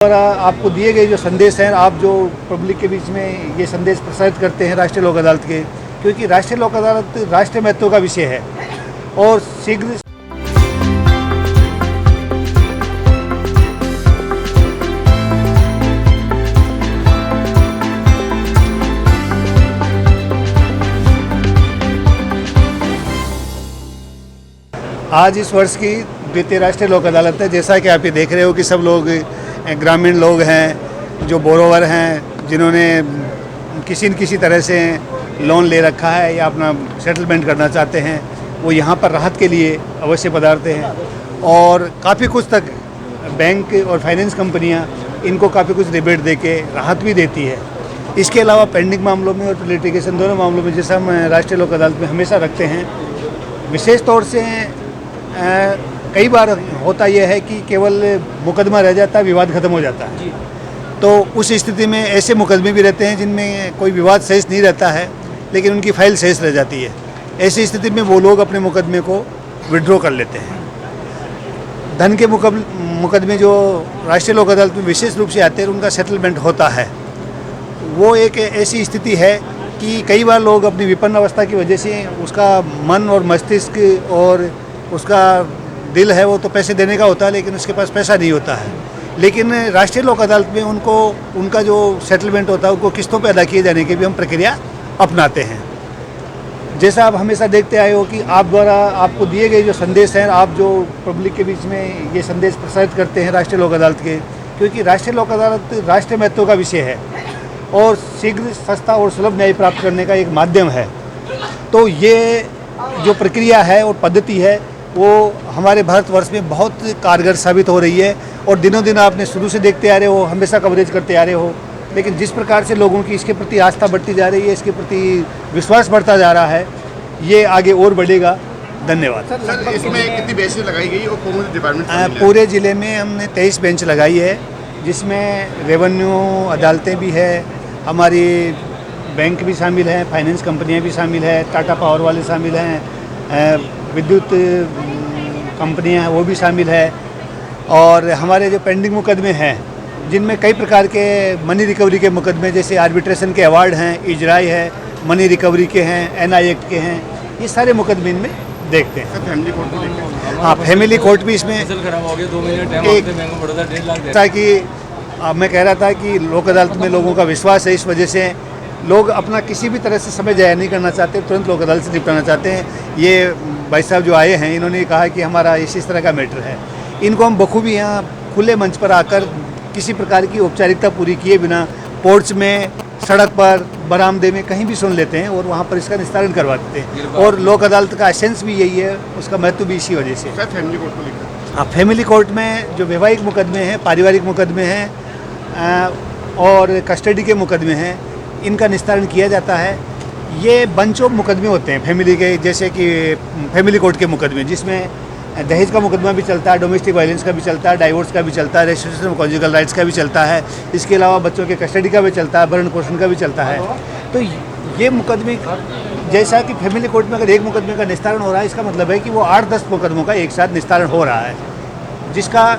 और आपको दिए गए जो संदेश हैं, आप जो पब्लिक के बीच में ये संदेश प्रसारित करते हैं राष्ट्रीय लोक अदालत के, क्योंकि राष्ट्रीय लोक अदालत राष्ट्रीय महत्व का विषय है और शीघ्र आज इस वर्ष की द्वितीय राष्ट्रीय लोक अदालत है। जैसा कि आप ये देख रहे हो कि सब लोग ग्रामीण लोग हैं, जो बोरोवर हैं, जिन्होंने किसी न किसी तरह से लोन ले रखा है या अपना सेटलमेंट करना चाहते हैं, वो यहाँ पर राहत के लिए अवश्य पधारते हैं। और काफ़ी कुछ तक बैंक और फाइनेंस कंपनियाँ इनको काफ़ी कुछ रिबेट दे के राहत भी देती है। इसके अलावा पेंडिंग मामलों में और लिटिगेशन दोनों मामलों में, जैसा हम राष्ट्रीय लोक अदालत में हमेशा रखते हैं, विशेष तौर से कई बार होता यह है कि केवल मुकदमा रह जाता है, विवाद खत्म हो जाता है। तो उस स्थिति में ऐसे मुकदमे भी रहते हैं जिनमें कोई विवाद शेष नहीं रहता है, लेकिन उनकी फाइल शेष रह जाती है। ऐसी स्थिति में वो लोग अपने मुकदमे को विड्रॉ कर लेते हैं। धन के मुकदमे जो राष्ट्रीय लोक अदालत में विशेष रूप से आते हैं, उनका सेटलमेंट होता है। वो एक ऐसी स्थिति है कि कई बार लोग अपनी विपन्न अवस्था की वजह से उसका मन और मस्तिष्क और उसका दिल है वो तो पैसे देने का होता है, लेकिन उसके पास पैसा नहीं होता है। लेकिन राष्ट्रीय लोक अदालत में उनको उनका जो सेटलमेंट होता है उनको किस्तों पर अदा किए जाने की भी हम प्रक्रिया अपनाते हैं। जैसा आप हमेशा देखते आए हो कि आप द्वारा आपको दिए गए जो संदेश हैं, आप जो पब्लिक के बीच में ये संदेश प्रसारित करते हैं राष्ट्रीय लोक अदालत के, क्योंकि राष्ट्रीय लोक अदालत राष्ट्रीय महत्व का विषय है और शीघ्र, सस्ता और सुलभ न्याय प्राप्त करने का एक माध्यम है। तो ये जो प्रक्रिया है और पद्धति है वो हमारे भारतवर्ष में बहुत कारगर साबित हो रही है। और दिनों दिन आपने शुरू से देखते आ रहे हो, हमेशा कवरेज करते आ रहे हो, लेकिन जिस प्रकार से लोगों की इसके प्रति आस्था बढ़ती जा रही है, इसके प्रति विश्वास बढ़ता जा रहा है, ये आगे और बढ़ेगा। धन्यवाद। सर, इसमें कितनी बेंचें लगाई गई और कौन से डिपार्टमेंट? पूरे ज़िले में हमने 23 बेंच लगाई है, जिसमें रेवेन्यू अदालतें भी है, हमारी बैंक भी शामिल हैं, फाइनेंस कंपनियां भी शामिल है, टाटा पावर वाले शामिल हैं, विद्युत कंपनियां हैं वो भी शामिल है। और हमारे जो पेंडिंग मुकदमे हैं, जिनमें कई प्रकार के मनी रिकवरी के मुकदमे, जैसे आर्बिट्रेशन के अवार्ड हैं, इजराई है, मनी रिकवरी के हैं, एनआई एक्ट के हैं, ये सारे मुकदमे इनमें देखते हैं। फैमिली कोर्ट को देखते हैं? हाँ, फैमिली कोर्ट भी इसमें ताकि मैं कह रहा था कि लोक अदालत में लोगों का विश्वास है, इस वजह से लोग अपना किसी भी तरह से समय जाया नहीं करना चाहते, तुरंत लोक अदालत से निपटाना चाहते हैं। ये भाई साहब जो आए हैं, इन्होंने कहा कि हमारा इस तरह का मैटर है, इनको हम बखूबी यहाँ खुले मंच पर आकर किसी प्रकार की औपचारिकता पूरी किए बिना पोर्च में, सड़क पर, बरामदे में कहीं भी सुन लेते हैं और वहाँ पर इसका निस्तारण करवा देते हैं। और लोक अदालत का एसेंस भी यही है, उसका महत्व भी इसी वजह से। फैमिली कोर्ट को लेकर? हाँ, फैमिली कोर्ट में जो वैवाहिक मुकदमे हैं, पारिवारिक मुकदमे हैं और कस्टडी के मुकदमे हैं, इनका निस्तारण किया जाता है। ये बंच ऑफ मुकदमे होते हैं फैमिली के, जैसे कि फैमिली कोर्ट के मुकदमे, जिसमें दहेज का मुकदमा भी चलता है, डोमेस्टिक वायलेंस का भी चलता है, डाइवोर्स का भी चलता है, रेस्ट्रिक्शन ऑफ कॉन्जुगल राइट्स का भी चलता है, इसके अलावा बच्चों के कस्टडी का भी चलता है, भरण पोषण का भी चलता है। तो ये मुकदमे, जैसा कि फैमिली कोर्ट में अगर एक मुकदमे का निस्तारण हो रहा है, इसका मतलब है कि वो 8-10 मुकदमों का एक साथ निस्तारण हो रहा है, जिसका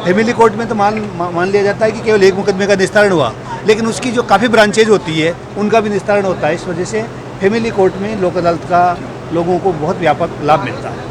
फैमिली कोर्ट में तो मान लिया जाता है कि केवल एक मुकदमे का निस्तारण हुआ, लेकिन उसकी जो काफ़ी ब्रांचेज होती है उनका भी निस्तारण होता है। इस वजह से फैमिली कोर्ट में लोक अदालत का लोगों को बहुत व्यापक लाभ मिलता है।